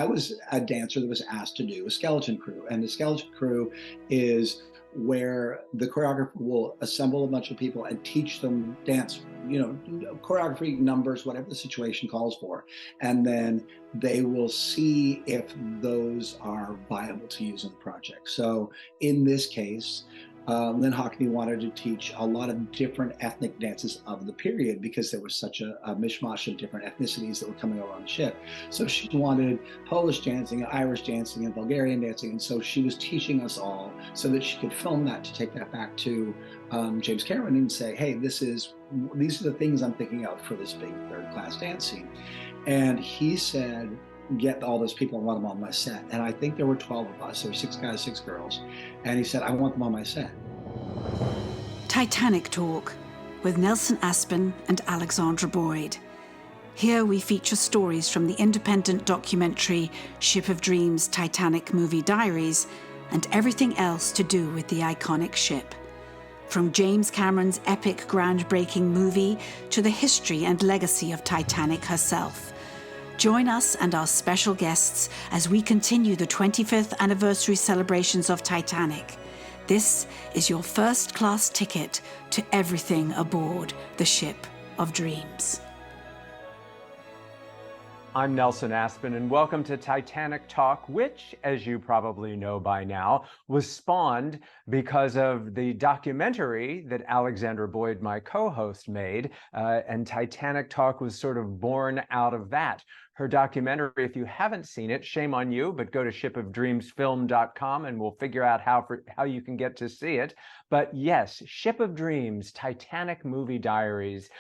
I was a dancer that was asked to do a skeleton crew, and the skeleton crew is where the choreographer will assemble a bunch of people and teach them dance, choreography, numbers, whatever the situation calls for. And then they will see if those are viable to use in the project. So in this case, Lynne Hockney wanted to teach a lot of different ethnic dances of the period because there was such a mishmash of different ethnicities that were coming over on the ship. So she wanted Polish dancing and Irish dancing and Bulgarian dancing. And so she was teaching us all so that she could film that to take that back to James Cameron and say, hey, these are the things I'm thinking of for this big third class dance scene. And he said, get all those people and want them on my set. And I think there were 12 of us. There were 6 guys, 6 girls. And he said, I want them on my set. Titanic Talk with Nelson Aspen and Alexandra Boyd. Here we feature stories from the independent documentary Ship of Dreams, Titanic Movie Diaries, and everything else to do with the iconic ship. From James Cameron's epic groundbreaking movie to the history and legacy of Titanic herself. Join us and our special guests as we continue the 25th anniversary celebrations of Titanic. This is your first-class ticket to everything aboard the Ship of Dreams. I'm Nelson Aspen, and welcome to Titanic Talk, which, as you probably know by now, was spawned because of the documentary that Alexandra Boyd, my co-host, made, and Titanic Talk was sort of born out of that. Her documentary, if you haven't seen it, shame on you, but go to shipofdreamsfilm.com and we'll figure out how you can get to see it. But yes, Ship of Dreams, Titanic Movie Diaries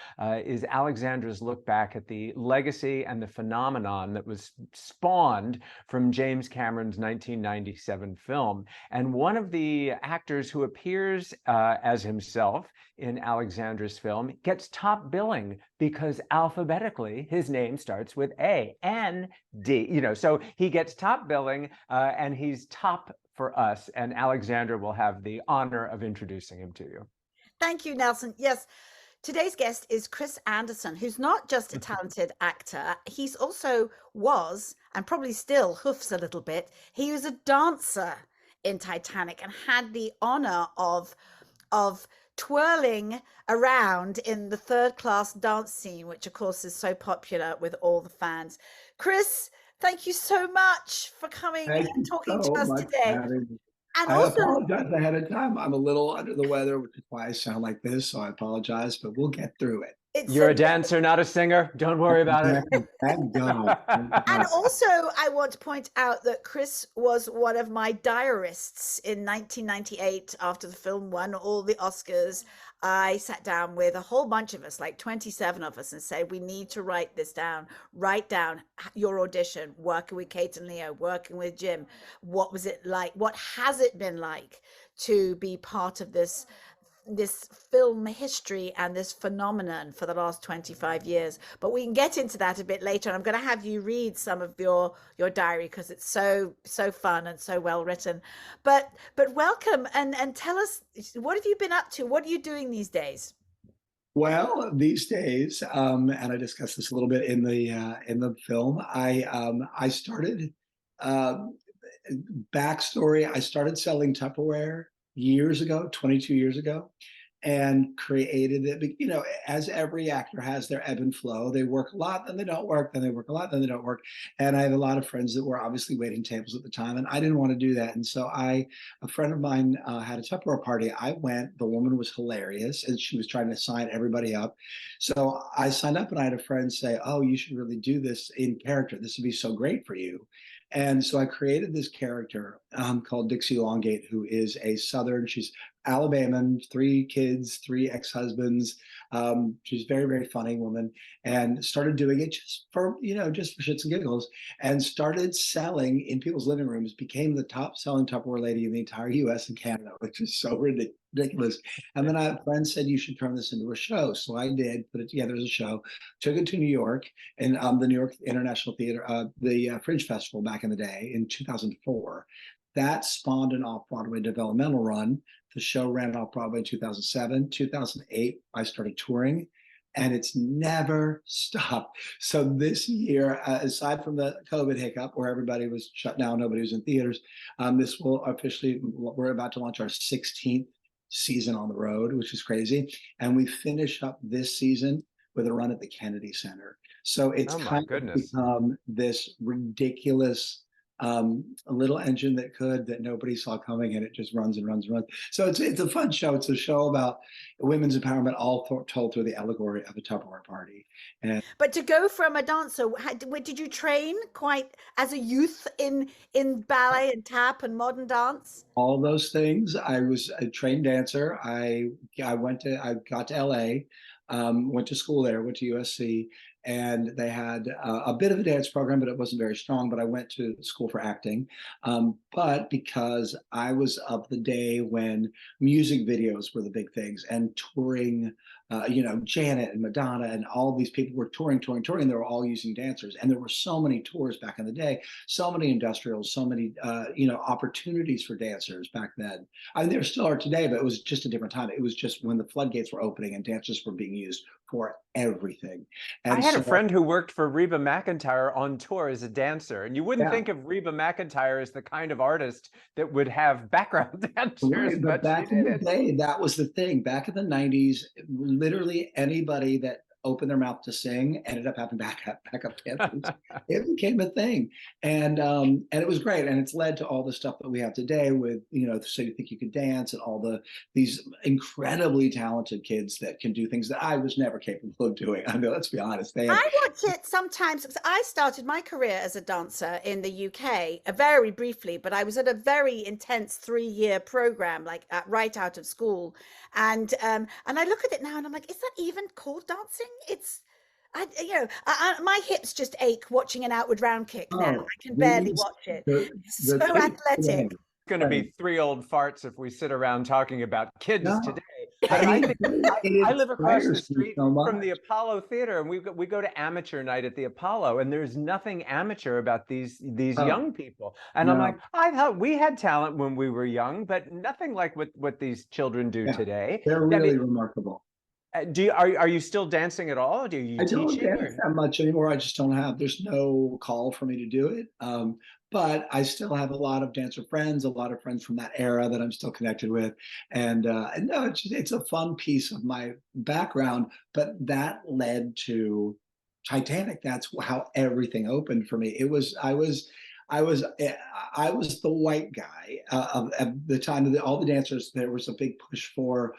is Alexandra's look back at the legacy and the phenomenon that was spawned from James Cameron's 1997 film. And one of the actors who appears as himself in Alexandra's film gets top billing because alphabetically his name starts with A and D. So he gets top billing and he's top for us, and Alexandra will have the honor of introducing him to you. Thank you, Nelson. Yes, today's guest is Kris Andersson, who's not just a talented actor. He's also was, and probably still hoofs a little bit, he was a dancer in Titanic and had the honor of twirling around in the third class dance scene, which of course is so popular with all the fans. Kris, thank you so much for coming and talking to us today. And I apologize ahead of time. I'm a little under the weather, which is why I sound like this. So I apologize, but we'll get through it. You're a dancer, not a singer. Don't worry about it. And also, I want to point out that Kris was one of my diarists in 1998 after the film won all the Oscars. I sat down with a whole bunch of us, like 27 of us, and said, we need to write this down. Write down your audition, working with Kate and Leo, working with Jim. What was it like? What has it been like to be part of this film history and this phenomenon for the last 25 years? But we can get into that a bit later. And I'm going to have you read some of your diary because it's so fun and so well written. But welcome and tell us, what have you been up to? What are you doing these days? Well, these days, and I discussed this a little bit in the film. I started backstory. I started selling Tupperware years ago, 22 years ago, and created it. As every actor has their ebb and flow. They work a lot, then they don't work, then they work a lot, then they don't work. And I have a lot of friends that were obviously waiting tables at the time, and I didn't want to do that. And so a friend of mine had a Tupperware party. I went. The woman was hilarious, and she was trying to sign everybody up. So I signed up, and I had a friend say, "Oh, you should really do this in character. This would be so great for you." And so I created this character called Dixie Longgate, who is a Southern, she's Alabama, 3 kids, 3 ex-husbands. She's a very, very funny woman, and started doing it just for shits and giggles, and started selling in people's living rooms, became the top selling Tupperware lady in the entire US and Canada, which is so ridiculous. And then a friend said, you should turn this into a show. So I did, put it together as a show, took it to New York and the New York International Theater, the Fringe Festival back in the day in 2004. That spawned an off-Broadway developmental run. The show ran off-Broadway in 2007. 2008, I started touring. and it's never stopped. So this year, aside from the COVID hiccup where everybody was shut down, nobody was in theaters, this will officially, we're about to launch our 16th season on the road, which is crazy. And we finish up this season with a run at the Kennedy Center. So it's Oh my kind of goodness. become this ridiculous a little engine that nobody saw coming, and it just runs and runs and runs. So it's a fun show. It's a show about women's empowerment, all told through the allegory of a Tupperware party. And But to go from a dancer, did you train quite as a youth in ballet and tap and modern dance? all those things. I was a trained dancer. I got to LA, went to school there, went to USC, and they had a bit of a dance program, but it wasn't very strong. But I went to school for acting. But because I was of the day when music videos were the big things and touring, Janet and Madonna and all these people were touring. They were all using dancers. And there were so many tours back in the day, so many industrials, so many, opportunities for dancers back then. I mean, there still are today, but it was just a different time. It was just when the floodgates were opening and dancers were being used for everything. I And had a so, friend who worked for Reba McEntire on tour as a dancer, and you wouldn't yeah. think of Reba McEntire as the kind of artist that would have background dancers, Right, but but she back in the did. day, that was the thing. Back in the 90s, literally anybody that opened their mouth to sing ended up having backup dancers. It became a thing. And it was great. And it's led to all the stuff that we have today with, So You Think You Could Dance and all these incredibly talented kids that can do things that I was never capable of doing. I mean, let's be honest. I watch it sometimes because I started my career as a dancer in the UK, very briefly, but I was at a very intense 3-year program, like right out of school, and I look at it now and I'm like, is that even called dancing? It's, my hips just ache watching an outward round kick now. I can barely watch it. It's so athletic. Going to be 3 old farts if we sit around talking about kids No. today. But I live across the street so from the Apollo Theater, and we go to amateur night at the Apollo, and there's nothing amateur about these young people. And I'm like, I thought we had talent when we were young, but nothing like what these children do today. They're really remarkable. Are you still dancing at all? Do you I don't teaching? dance that much anymore. I just don't have. There's no call for me to do it. But I still have a lot of dancer friends, a lot of friends from that era that I'm still connected with, and no, it's a fun piece of my background. But that led to Titanic. That's how everything opened for me. I was the white guy at the time. All the dancers, there was a big push for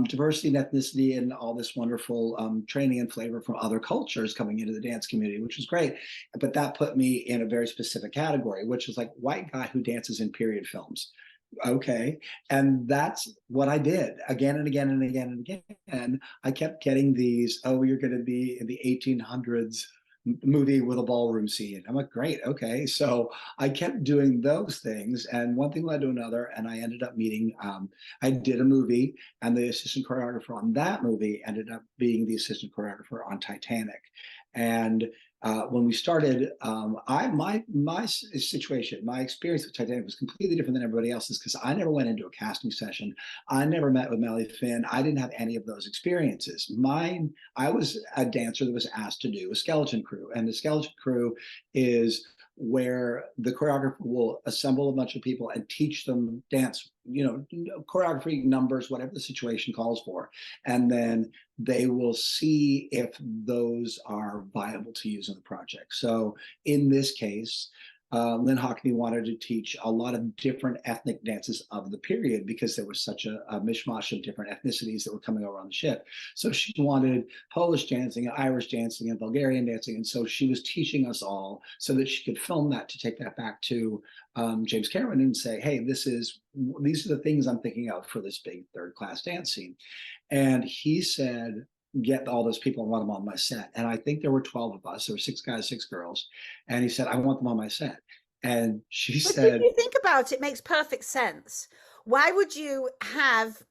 diversity and ethnicity and all this wonderful training and flavor from other cultures coming into the dance community, which was great. But that put me in a very specific category, which is like white guy who dances in period films. Okay. And that's what I did again and again and again and again. And I kept getting these, oh, you're going to be in the 1800s movie with a ballroom scene. I'm like, great, okay. So I kept doing those things, and one thing led to another, and I ended up meeting. I did a movie, and the assistant choreographer on that movie ended up being the assistant choreographer on Titanic. And when we started, my situation, my experience with Titanic was completely different than everybody else's because I never went into a casting session. I never met with Melly Finn. I didn't have any of those experiences. I was a dancer that was asked to do a skeleton crew, and the skeleton crew is where the choreographer will assemble a bunch of people and teach them dance, choreography, numbers, whatever the situation calls for. And then they will see if those are viable to use in the project. So in this case, Lynne Hockney wanted to teach a lot of different ethnic dances of the period because there was such a mishmash of different ethnicities that were coming over on the ship. So she wanted Polish dancing, and Irish dancing, and Bulgarian dancing. And so she was teaching us all so that she could film that to take that back to James Cameron and say, hey, these are the things I'm thinking of for this big third-class dance scene. And he said, get all those people and want them on my set. And I think there were 12 of us. There were 6 guys, 6 girls. And he said, I want them on my set. And she said, if you think about it, it makes perfect sense. Why would you have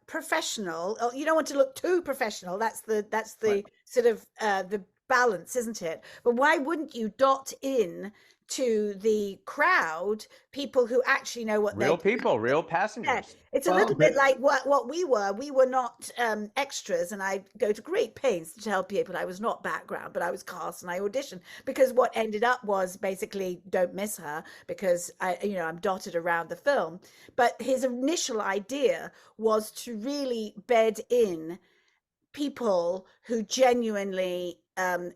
professional? You don't want to look too professional. That's the right. sort of the balance, isn't it? But why wouldn't you dot in to the crowd people who actually know what Real they're people, real yeah, passengers. it's a Well, little bit like what we were. We were not extras, and I go to great pains to tell people I was not background, but I was cast and I auditioned, because what ended up was basically don't miss her, because I'm dotted around the film. But his initial idea was to really bed in people who genuinely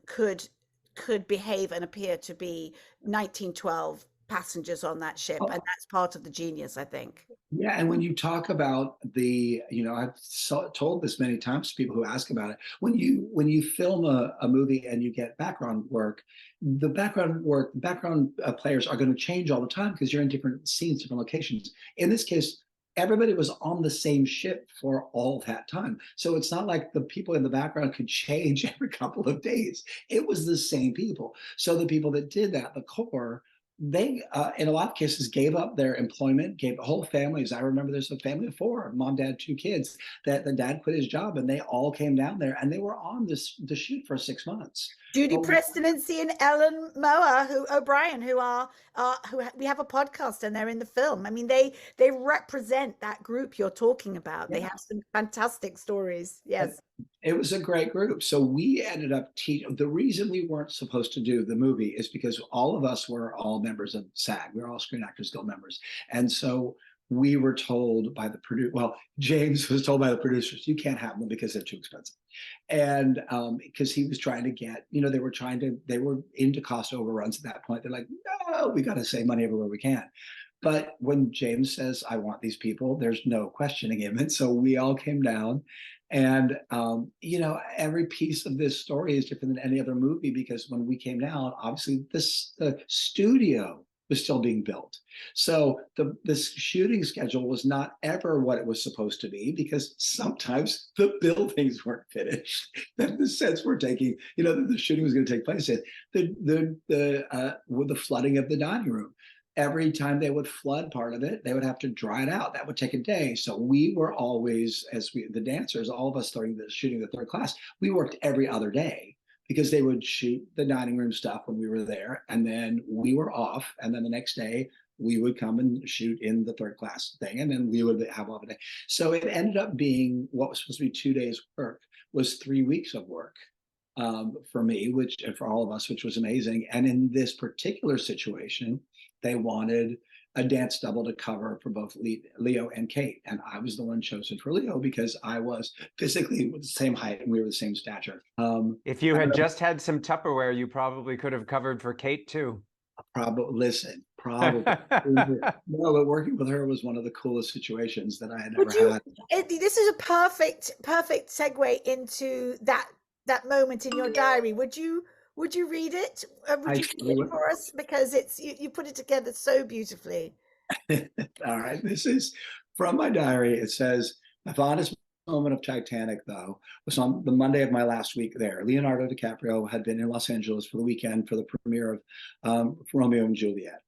could behave and appear to be 1912 passengers on that ship, and that's part of the genius, I think. yeah, and when you talk about I've told this many times to people who ask about it. When you film a movie and you get background work, the background players are going to change all the time because you're in different scenes, different locations. In this case, everybody was on the same ship for all that time. So it's not like the people in the background could change every couple of days. It was the same people. So the people that did that, the core, they in a lot of cases gave up their employment, gave whole families. I remember there's a family of four, mom, dad, two kids, that the dad quit his job and they all came down there and they were on the shoot for 6 months. Judy But Preston and Ellen Moa, who O'Brien, who we have a podcast and they're in the film. I mean, they represent that group you're talking about. They yeah, have some fantastic stories. Yes. it was a great group. So we ended up teaching. The reason we weren't supposed to do the movie is because all of us were all members of SAG. We were all Screen Actors Guild members. And so we were told by the producer, well, James was told by the producers, you can't have them because they're too expensive. And because he was trying to get, they were into cost overruns at that point. They're like, no, we got to save money everywhere we can. But when James says, I want these people, there's no questioning him. And so we all came down. And, every piece of this story is different than any other movie because when we came down, obviously the studio was still being built. So the shooting schedule was not ever what it was supposed to be because sometimes the buildings weren't finished. That the sets were taking, the shooting was going to take place. With the flooding of the dining room. Every time they would flood part of it, they would have to dry it out. That would take a day. So we were always, the dancers, all of us during the shooting the third class, we worked every other day because they would shoot the dining room stuff when we were there. And then we were off. And then the next day we would come and shoot in the third class thing. And then we would have off a day. So it ended up being what was supposed to be 2 days work was 3 weeks of work. For me, and for all of us, which was amazing. And in this particular situation, they wanted a dance double to cover for both Leo and Kate. And I was the one chosen for Leo because I was physically the same height and we were the same stature. If you had just had some Tupperware, you probably could have covered for Kate too. Probably. No, but working with her was one of the coolest situations that I had ever had. This is a perfect segue into that moment in your diary. Would you read it? Would you read it for us? Because you put it together so beautifully. All right. This is from my diary. It says, my fondest moment of Titanic, though, was on the Monday of my last week there. Leonardo Di Caprio had been in Los Angeles for the weekend for the premiere of Romeo and Juliet.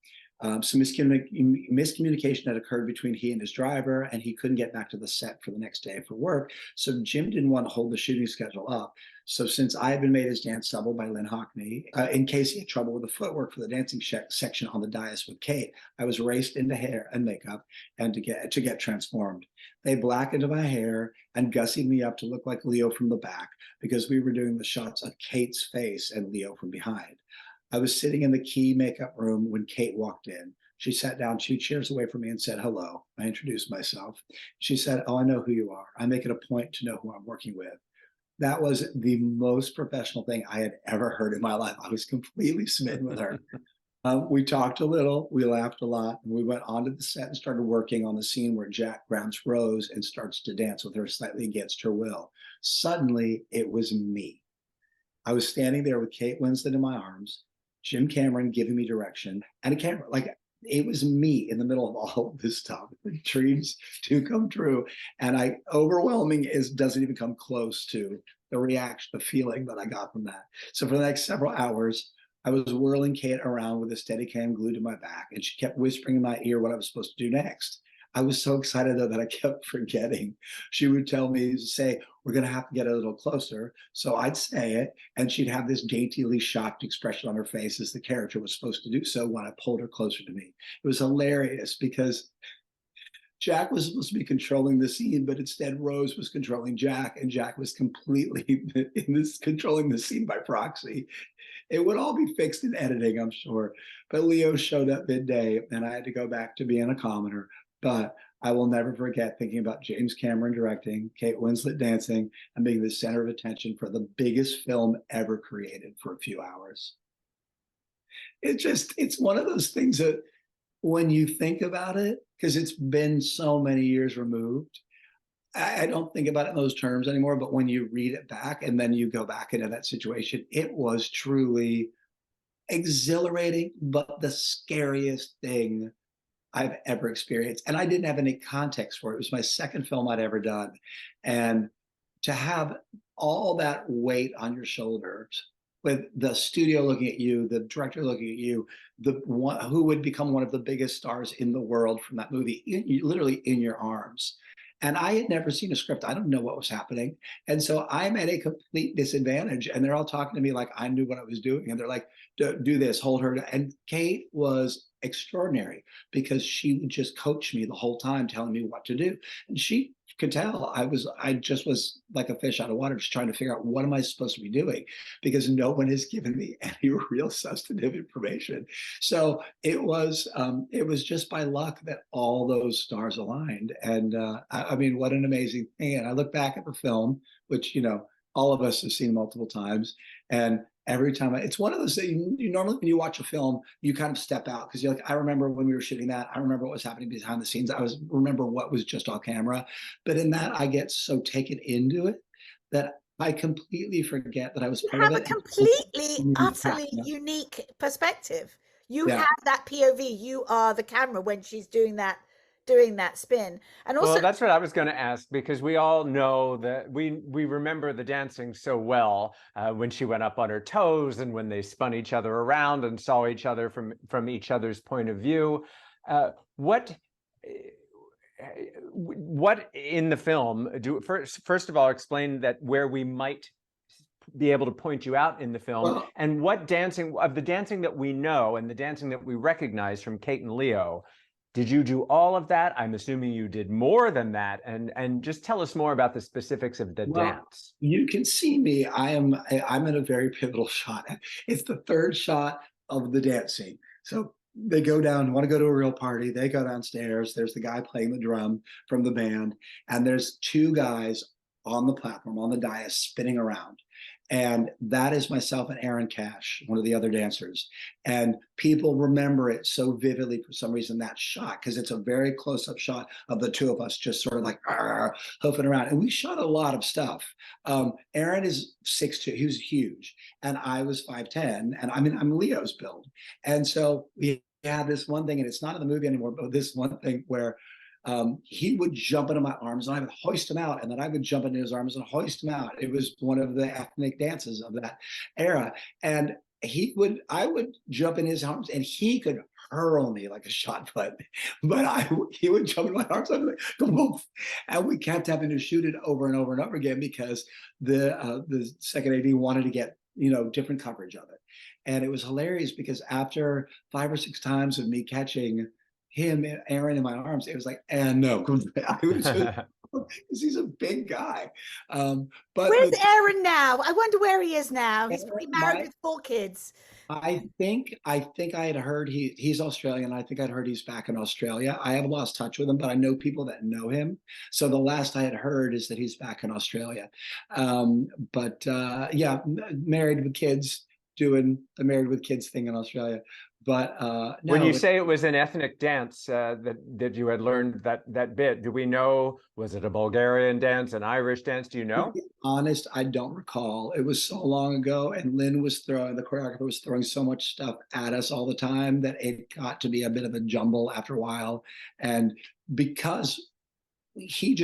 Some miscommunication had occurred between he and his driver, and he couldn't get back to the set for the next day for work. So Jim didn't want to hold the shooting schedule up. So since I had been made his dance double by Lynne Hockney, in case he had trouble with the footwork for the dancing section on the dais with Kate, I was raced into hair and makeup and to get transformed. They blackened my hair and gussied me up to look like Leo from the back because we were doing the shots of Kate's face and Leo from behind. I was sitting in the key makeup room when Kate walked in. She sat down 2 chairs away from me and said, hello. I introduced myself. She said, oh, I know who you are. I make it a point to know who I'm working with. That was the most professional thing I had ever heard in my life. I was completely smitten with her. We talked a little, we laughed a lot, and we went onto the set and started working on the scene where Jack grabs Rose and starts to dance with her slightly against her will. Suddenly, it was me. I was standing there with Kate Winslet in my arms, Jim Cameron giving me direction, and a camera. Like, it was me in the middle of all of this stuff. The dreams do come true. And overwhelming doesn't even come close to the reaction, the feeling that I got from that. So for the next several hours, I was whirling Kate around with a Steadicam glued to my back, and she kept whispering in my ear what I was supposed to do next. I was so excited though that I kept forgetting. She would tell me, say, we're going to have to get a little closer. So I'd say it, and she'd have this daintily shocked expression on her face as the character was supposed to do so when I pulled her closer to me. It was hilarious because Jack was supposed to be controlling the scene, but instead Rose was controlling Jack, and Jack was completely controlling the scene by proxy. It would all be fixed in editing, I'm sure. But Leo showed up midday, and I had to go back to being a commoner. But I will never forget thinking about James Cameron directing, Kate Winslet dancing, and being the center of attention for the biggest film ever created for a few hours. It's one of those things that when you think about it, because it's been so many years removed, I don't think about it in those terms anymore. But when you read it back and then you go back into that situation, it was truly exhilarating, but the scariest thing I've ever experienced. And I didn't have any context for it. It was my second film I'd ever done. And to have all that weight on your shoulders, with the studio looking at you, the director looking at you, the one who would become one of the biggest stars in the world from that movie, literally in your arms. And I had never seen a script. I don't know what was happening. And so I'm at a complete disadvantage. And they're all talking to me like I knew what I was doing. And they're like, do this, hold her. And Kate was extraordinary because she would just coach me the whole time, telling me what to do. And she could tell I just was like a fish out of water, just trying to figure out what am I supposed to be doing, because no one has given me any real substantive information. So it was just by luck that all those stars aligned. And I mean, what an amazing thing. And I look back at the film, which, all of us have seen multiple times. And every time it's one of those things, you normally when you watch a film, you kind of step out because you're like, I remember when we were shooting that. I remember what was happening behind the scenes. Remember what was just off camera. But in that, I get so taken into it that I completely forget that I was part of it. You have a completely, utterly unique perspective. You have that POV. You are the camera when she's doing that spin. And also, well, that's what I was going to ask, because we all know that we remember the dancing so well when she went up on her toes and when they spun each other around and saw each other from each other's point of view. What in the film first of all explain that where we might be able to point you out in the film, and what dancing of the dancing that we know and the dancing that we recognize from Kate and Leo. Did you do all of that? I'm assuming you did more than that. And just tell us more about the specifics of the dance. You can see me. I'm in a very pivotal shot. It's the third shot of the dance scene. So they go down, want to go to a real party. They go downstairs. There's the guy playing the drum from the band. And there's two guys on the platform, on the dais, spinning around. And that is myself and Aaron Cash, one of the other dancers. And people remember it so vividly for some reason, that shot, because it's a very close-up shot of the two of us just sort of like hoofing around. And we shot a lot of stuff. Aaron is 6'2", he was huge. And I was 5'10", and I'm Leo's build. And so we had this one thing, and it's not in the movie anymore, but this one thing where he would jump into my arms and I would hoist him out, and then I would jump into his arms and hoist him out. It was one of the ethnic dances of that era. And I would jump in his arms and he could hurl me like a shot put, but he would jump in my arms. I'd be like, boom. And we kept having to shoot it over and over and over again because the second AD wanted to get, different coverage of it. And it was hilarious because after 5 or 6 times of me catching him and Aaron in my arms, it was like, and no, I was just, because he's a big guy. But where's Aaron now? I wonder where he is now. He's probably married with 4 kids. I think I had heard he's Australian. I think I'd heard he's back in Australia. I have lost touch with him, but I know people that know him. So the last I had heard is that he's back in Australia. Yeah, married with kids, doing the married with kids thing in Australia. But no, when you say it was an ethnic dance that you had learned that bit, do we know, was it a Bulgarian dance, an Irish dance? Do you know? To be honest, I don't recall. It was so long ago, and Lynne the choreographer was throwing so much stuff at us all the time that it got to be a bit of a jumble after a while. And because she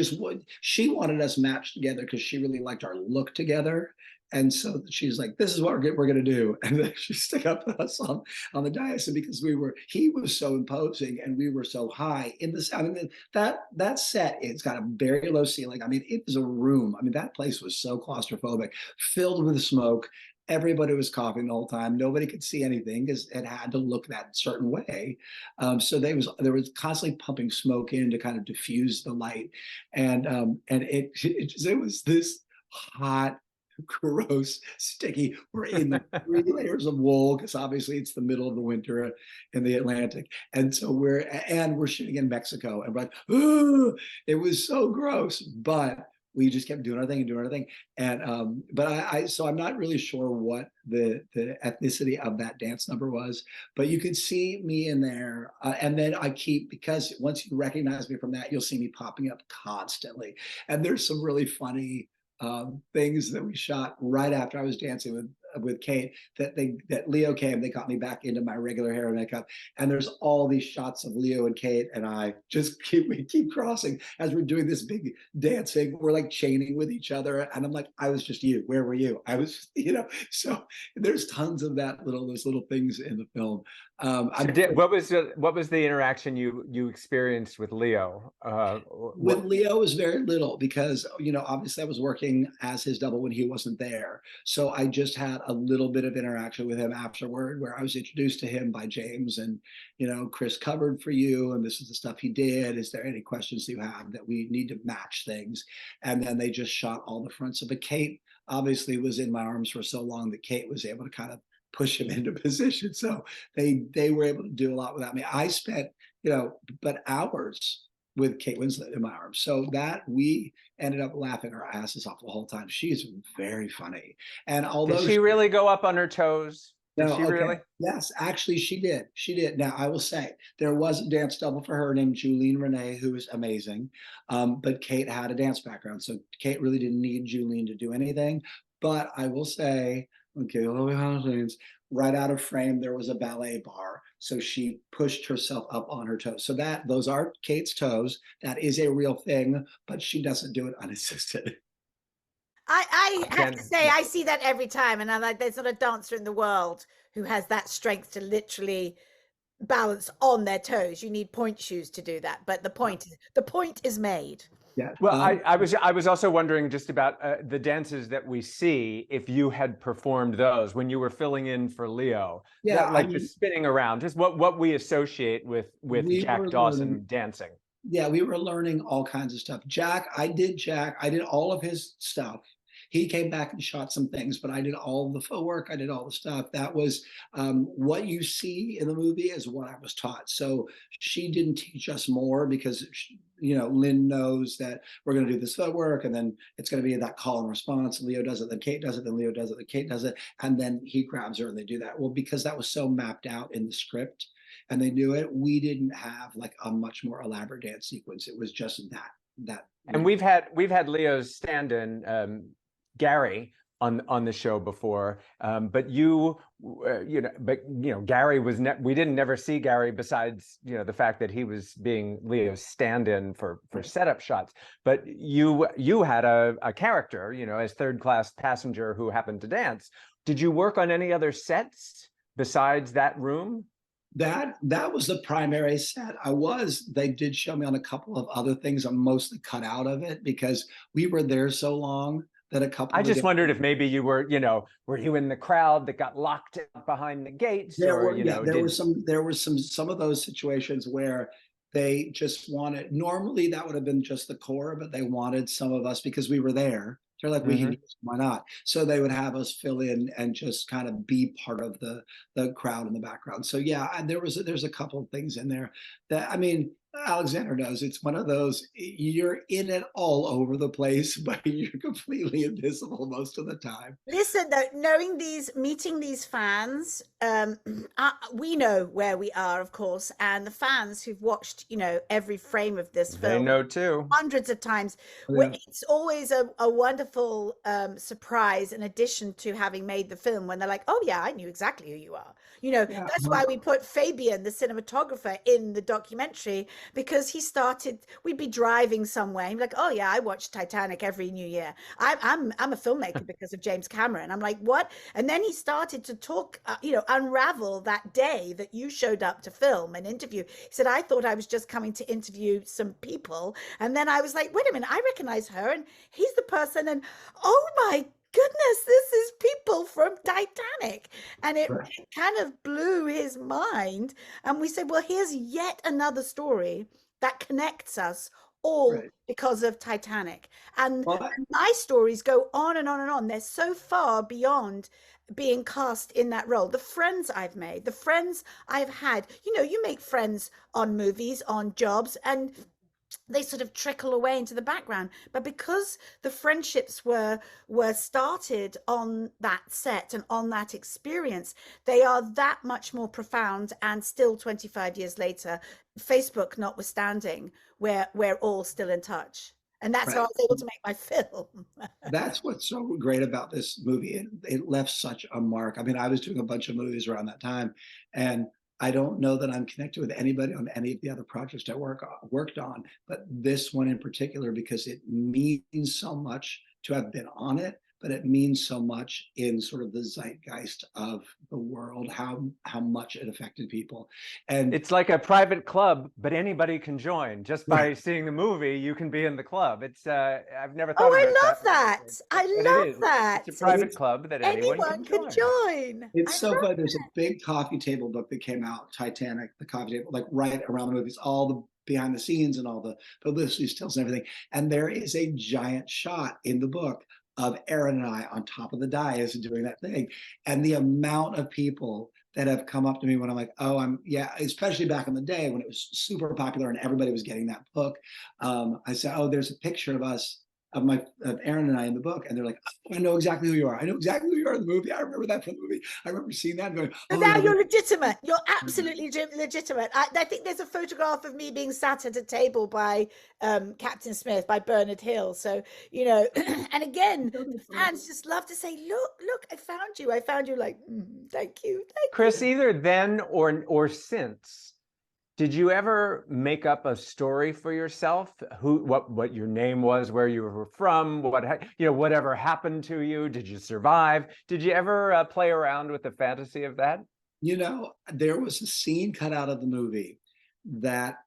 wanted us matched together because she really liked our look together. And so she's like, "This is what we're going to do," and then she stuck up us on the dais, and because he was so imposing and we were so high in the. I mean, that set, it's got a very low ceiling. I mean, it was a room. I mean, that place was so claustrophobic, filled with smoke. Everybody was coughing the whole time. Nobody could see anything because it had to look that certain way. So there was constantly pumping smoke in to kind of diffuse the light, and it was this hot, gross, sticky. We're in the 3 layers of wool because obviously it's the middle of the winter in the Atlantic, and so we're shooting in Mexico, and we're like, oh, it was so gross, but we just kept doing our thing and doing our thing. And but so I'm not really sure what the ethnicity of that dance number was, but you could see me in there. And then because once you recognize me from that, you'll see me popping up constantly. And there's some really funny things that we shot right after I was dancing with Kate, that Leo came, they got me back into my regular hair and makeup, and there's all these shots of Leo and Kate, and I just we keep crossing as we're doing this big dancing. We're like chaining with each other, and I'm like, I was just you. Where were you? I was, So there's tons of those little things in the film. What was the interaction you experienced with Leo? With Leo was very little because, obviously I was working as his double when he wasn't there. So I just had a little bit of interaction with him afterward, where I was introduced to him by James, and, Kris covered for you, and this is the stuff he did. Is there any questions you have that we need to match things? And then they just shot all the fronts. But Kate obviously was in my arms for so long that Kate was able to kind of push him into position. So they were able to do a lot without me. I spent, but hours with Kate Winslet in my arms. So that we ended up laughing our asses off the whole time. She's very funny. And although did she really go up on her toes? Did she really? Yes, actually she did. She did. Now I will say there was a dance double for her named Julene Renee, who was amazing. But Kate had a dance background. So Kate really didn't need Julene to do anything. But I will say, okay, a little behind the scenes, right out of frame, there was a ballet bar. So she pushed herself up on her toes. So those are Kate's toes. That is a real thing, but she doesn't do it unassisted. I have to say, I see that every time. And I'm like, there's not a dancer in the world who has that strength to literally balance on their toes. You need point shoes to do that. But the point is made. Yeah. Well, I was also wondering just about the dances that we see, if you had performed those when you were filling in for Leo. Yeah, just spinning around, just what we associate with Jack Dawson dancing. Yeah, we were learning all kinds of stuff. I did all of his stuff. He came back and shot some things, but I did all the footwork. I did all the stuff. That was what you see in the movie is what I was taught. So she didn't teach us more because, Lynne knows that we're going to do this footwork, and then it's going to be that call and response. Leo does it, then Kate does it, then Leo does it, then Kate does it, and then he grabs her and they do that. Well, because that was so mapped out in the script and they knew it, we didn't have like a much more elaborate dance sequence. It was just that. And we've had Leo's stand-in, Gary, on the show before, but Gary was we didn't never see Gary besides the fact that he was being Leo's stand-in for setup shots. But you had a character, as third-class passenger who happened to dance. Did you work on any other sets besides that room? That was the primary set. They did show me on a couple of other things. I'm mostly cut out of it because we were there so long. I just wondered if maybe you were, were you in the crowd that got locked out behind the gates? There were some of those situations where they just wanted. Normally, that would have been just the core, but they wanted some of us because we were there. They're like, we can use, why not? So they would have us fill in and just kind of be part of the crowd in the background. So yeah, there's a couple of things in there that, Alexandra knows it's one of those, you're in it all over the place, but you're completely invisible most of the time. Listen, though, meeting these fans, we know where we are, of course, and the fans who've watched, every frame of this film, they know too, hundreds of times. Yeah. It's always a wonderful surprise in addition to having made the film, when they're like, oh yeah, I knew exactly who you are. That's why we put Fabian, the cinematographer, in the documentary. because he started, we'd be driving somewhere. He'd be like, oh yeah, I watch Titanic every New Year. I'm a filmmaker because of James Cameron. I'm like, what? And then he started to talk, unravel that day that you showed up to film an interview. He said, I thought I was just coming to interview some people. And then I was like, wait a minute, I recognize her and he's the person. And oh my goodness, this is people from Titanic. And it kind of blew his mind. And we said, well, here's yet another story that connects us all because of Titanic. And my stories go on and on and on. They're so far beyond being cast in that role. The friends I've made, the friends I've had, you make friends on movies, on jobs, and they sort of trickle away into the background. But because the friendships were started on that set and on that experience, they are that much more profound. And still 25 years later, Facebook notwithstanding, we're all still in touch. And that's how I was able to make my film. That's what's so great about this movie. It left such a mark. I mean, I was doing a bunch of movies around that time, and I don't know that I'm connected with anybody on any of the other projects I worked on, but this one in particular, because it means so much to have been on it, but it means so much in sort of the zeitgeist of the world, how much it affected people. And it's like a private club, but anybody can join. Just by seeing the movie, you can be in the club. It's I've never thought about that. I love that. It's a private club that anyone can join. It's so fun. There's a big coffee table book that came out, Titanic, the coffee table, like right around the movies, all the behind the scenes and all the publicity stills and everything. And there is a giant shot in the book of Aaron and I on top of the dais doing that thing. And the amount of people that have come up to me when I'm like, especially back in the day when it was super popular and everybody was getting that book. I said, there's a picture of us, of Aaron and I in the book. And they're like, I know exactly who you are. I know exactly who you are in the movie. I remember that from the movie. I remember seeing that and going, now you're legitimate. You're absolutely legitimate. I think there's a photograph of me being sat at a table by Captain Smith, by Bernard Hill. So, and again, the fans just love to say, look, I found you. Like, thank you. Kris, either then or since, did you ever make up a story for yourself? What your name was, where you were from, whatever happened to you? Did you survive? Did you ever play around with the fantasy of that? There was a scene cut out of the movie that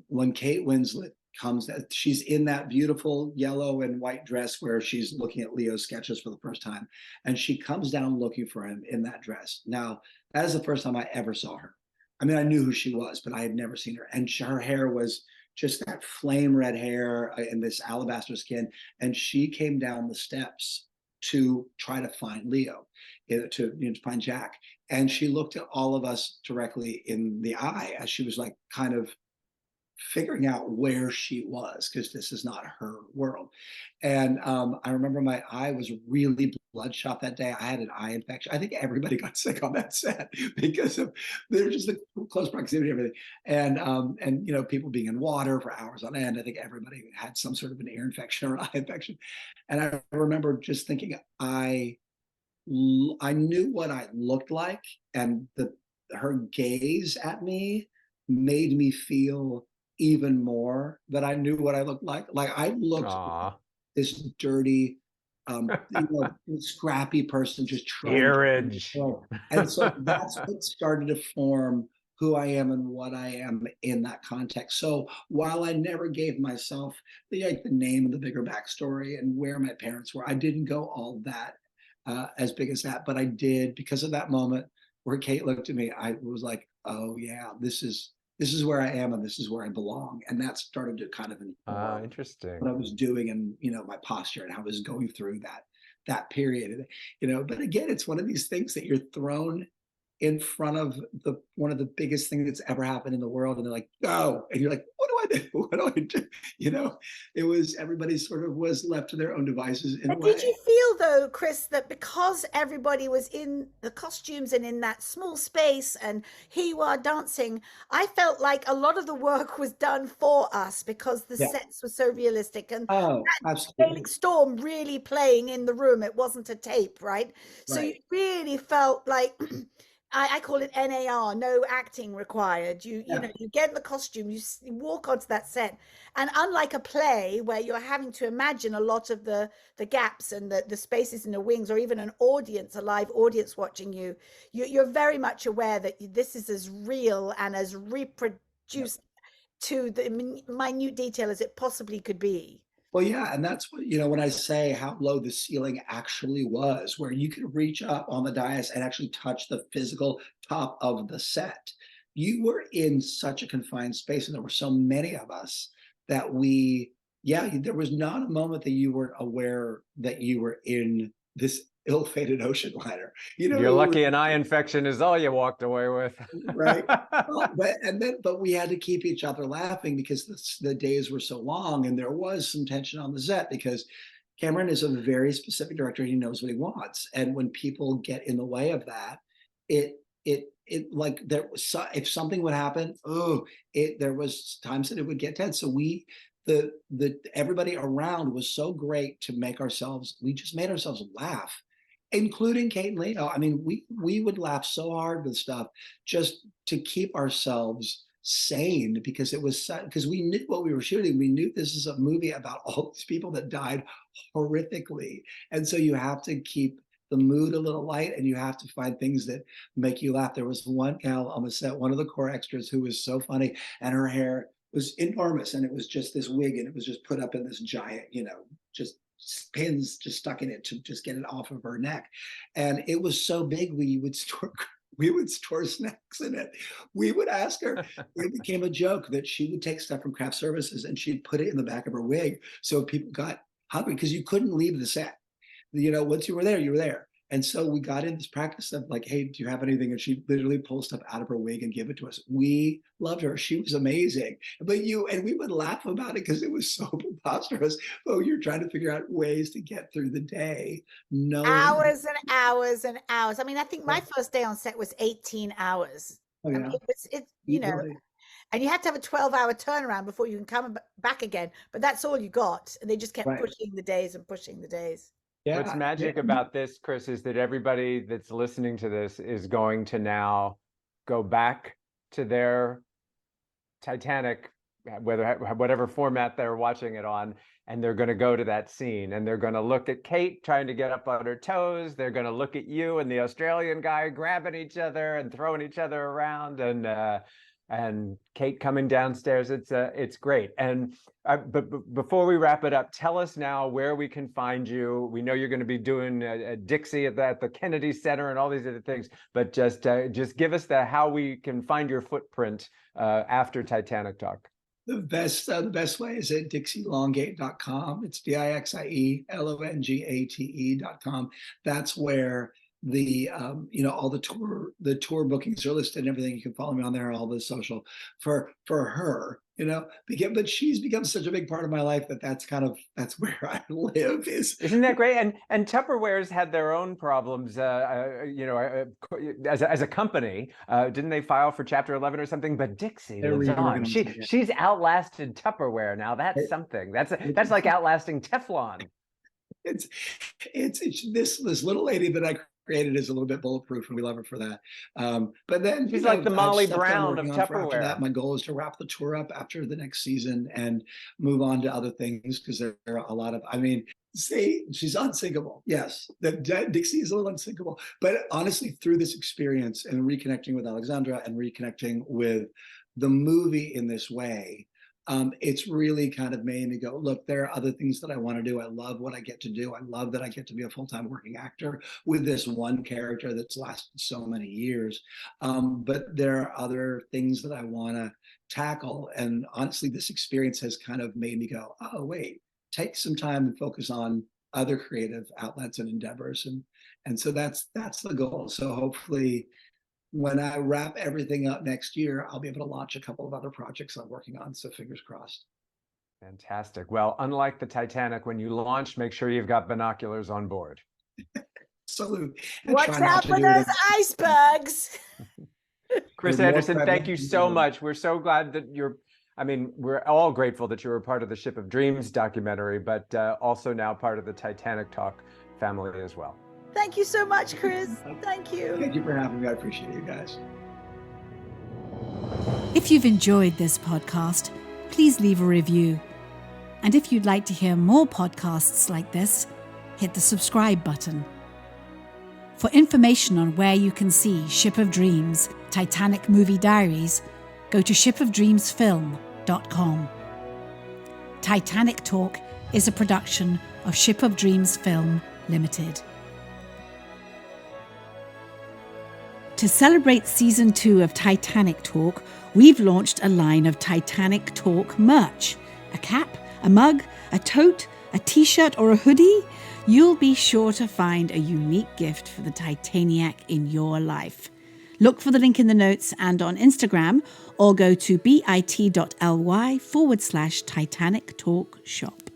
when Kate Winslet comes, she's in that beautiful yellow and white dress where she's looking at Leo's sketches for the first time, and she comes down looking for him in that dress. Now, that is the first time I ever saw her. I mean, I knew who she was, but I had never seen her. And her hair was just that flame red hair and this alabaster skin. And she came down the steps to try to find Leo, to find Jack. And she looked at all of us directly in the eye as she was like kind of figuring out where she was, because this is not her world. And I remember my eye was really bloodshot that day. I had an eye infection. I think everybody got sick on that set because of there's just the close proximity and everything. And people being in water for hours on end. I think everybody had some sort of an ear infection or an eye infection. And I remember just thinking I knew what I looked like, and her gaze at me made me feel even more that I knew what I looked like. Like I looked like this dirty, scrappy person just trying to. And so that's what started to form who I am and what I am in that context. So while I never gave myself the name and the bigger backstory and where my parents were, I didn't go all that as big as that, but I did, because of that moment where Kate looked at me. I was like, oh yeah, this is where I am and this is where I belong. And that started to kind of inform interesting what I was doing and, my posture and how I was going through that period. But again, it's one of these things that you're thrown in front of one of the biggest things that's ever happened in the world. And they're like, go. And you're like, what do I do? What do I do? It was, everybody sort of was left to their own devices in a way. Did you feel though, Kris, that because everybody was in the costumes and in that small space and here you are dancing, I felt like a lot of the work was done for us because the sets were so realistic, and that Gaelic storm really playing in the room. It wasn't a tape, right? So you really felt like I call it NAR, no acting required. You Yeah. know, you get in the costume, you walk onto that set, and unlike a play where you're having to imagine a lot of the gaps and the spaces in the wings, or even an audience, a live audience watching you, you're very much aware that this is as real and as reproduced to the minute detail as it possibly could be. Well, yeah, and that's what, when I say how low the ceiling actually was, where you could reach up on the dais and actually touch the physical top of the set. You were in such a confined space, and there were so many of us that there was not a moment that you weren't aware that you were in this ill-fated ocean liner. You're lucky an eye infection is all you walked away with. Right. But we had to keep each other laughing because the days were so long, and there was some tension on the set because Cameron is a very specific director. He knows what he wants, and when people get in the way of that, it like there was, if something would happen, there was times that it would get tense. So everybody around was so great to we just made ourselves laugh, including Kate and Leo. I mean, we would laugh so hard with stuff just to keep ourselves sane, because because we knew what we were shooting. We knew this is a movie about all these people that died horrifically, and so you have to keep the mood a little light, and you have to find things that make you laugh. There was one gal on the set, one of the core extras, who was so funny, and her hair was enormous, and it was just this wig, and it was just put up in this giant, just pins just stuck in it to just get it off of her neck. And it was so big, we would store snacks in it. We would ask her, it became a joke that she would take stuff from craft services and she'd put it in the back of her wig so people got hungry, because you couldn't leave the set. Once you were there, you were there. And so we got in this practice of like, hey, do you have anything? And she'd literally pull stuff out of her wig and give it to us. We loved her. She was amazing. And we would laugh about it because it was so preposterous. Oh, you're trying to figure out ways to get through the day. Hours and hours and hours. I mean, I think my first day on set was 18 hours. Oh, yeah. I mean, and you had to have a 12-hour turnaround before you can come back again. But that's all you got. And they just kept pushing the days and pushing the days. Yeah. What's magic about this, Kris, is that everybody that's listening to this is going to now go back to their Titanic, whatever format they're watching it on, and they're going to go to that scene, and they're going to look at Kate trying to get up on her toes. They're going to look at you and the Australian guy grabbing each other and throwing each other around, and Kate coming downstairs. It's great. And but before we wrap it up, tell us now where we can find you. We know you're going to be doing Dixie at the Kennedy Center and all these other things, but just give us how we can find your footprint after Titanic Talk. The best way is at dixielongate.com. It's DIXIELONGATE.com. That's where all the tour bookings are listed and everything. You can follow me on there, all the social for her, but she's become such a big part of my life that's where I live. Isn't that great? And Tupperware's had their own problems, as a company. Didn't they file for Chapter 11 or something? But Dixie lives on. She's outlasted Tupperware now. That's something. That's like outlasting Teflon. It's this little lady that I created is a little bit bulletproof, and we love her for that. But then she's like the Molly Brown of Tupperware. After that, my goal is to wrap the tour up after the next season and move on to other things, because there are a lot of, she's unsinkable. Yes, Dixie is a little unsinkable. But honestly, through this experience and reconnecting with Alexandra and reconnecting with the movie in this way, it's really kind of made me go, look, there are other things that I want to do. I love what I get to do. I love that I get to be a full-time working actor with this one character that's lasted so many years. But there are other things that I want to tackle. And honestly, this experience has kind of made me go, oh, wait, take some time and focus on other creative outlets and endeavors. And so that's the goal. So hopefully, when I wrap everything up next year, I'll be able to launch a couple of other projects I'm working on. So fingers crossed. Fantastic. Well, unlike the Titanic, when you launch, make sure you've got binoculars on board. Salute. Watch out for those icebergs. Kris Andersson, thank you so much. We're so glad that we're all grateful that you were part of the Ship of Dreams documentary, but also now part of the Titanic Talk family as well. Thank you so much, Kris. Thank you. Thank you for having me. I appreciate you guys. If you've enjoyed this podcast, please leave a review. And if you'd like to hear more podcasts like this, hit the subscribe button. For information on where you can see Ship of Dreams, Titanic Movie Diaries, go to shipofdreamsfilm.com. Titanic Talk is a production of Ship of Dreams Film Limited. To celebrate Season 2 of Titanic Talk, we've launched a line of Titanic Talk merch. A cap, a mug, a tote, a t-shirt or a hoodie. You'll be sure to find a unique gift for the Titaniac in your life. Look for the link in the notes and on Instagram, or go to bit.ly/Titanic Talk Shop.